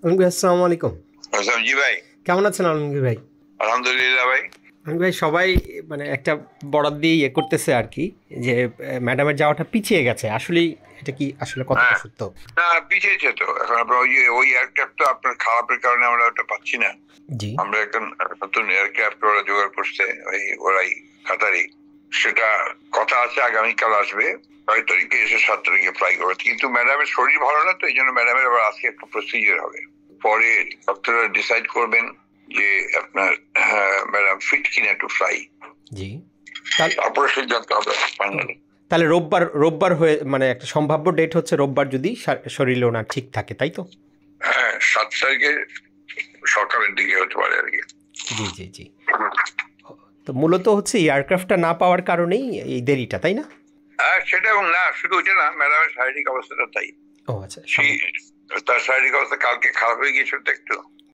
আলমগীর আসসালামু আলাইকুম। জি ভাই, কেমন আছেন আলমগীর ভাই? আলহামদুলিল্লাহ ভাই। আলমগীর ভাই, সবাই মানে একটা বরাত দিয়ে করতেছে আর কি, যে ম্যাডামের যাওয়াটা পিছিয়ে গেছে। আসলেই এটা কি আসলে কতটা হ্যাঁ, সত্য? না পিছিয়েছে তো। এখন আপনার ওই এয়ারক্রাফট তো আপনার খারাপের কারণে আমরা ওটা পাচ্ছি না। জি আমরা একটা নতুন এয়ারক্রাফট ওরা জোগাড় করছে, ওরাই কাতারি। সেটা কথা আছে আগামীকাল আসবে, 6 তারিখে এসে 7 তারিখে ফ্লাই করবে। কিন্তু ম্যাডামের শরীর ভালো না, তো এই জন্য ম্যাডামের আবার আজকে একটা প্রসিজিওর হবে। পরে ডক্টররা ডিসাইড করবেন যে আপনার ম্যাডাম ফিট কিনা টু ফ্লাই। জি তারপরে সিদ্ধান্ত হবে ফাইনালি। তাহলে রোববার হয়ে মানে একটা সম্ভাব্য ডেট হচ্ছে রোববার, যদি শরীর ওনার ঠিক থাকে, তাই তো? হ্যাঁ, 7 তারিখে সকালের দিকে হতে পারে আর কি। জি জি জি। তো মূলত হচ্ছে এয়ারক্রাফটটা না পাওয়ার কারণেই এই দেরিটা, তাই না? হ্যাঁ, সেটা এবং না শুধু ওইটা না, ম্যাডামের শারীরিক অবস্থাটা তাই। ও আচ্ছা। তার শারীরিক অবস্থা কালকে খারাপ হয়ে গিয়েছিল তো একটু।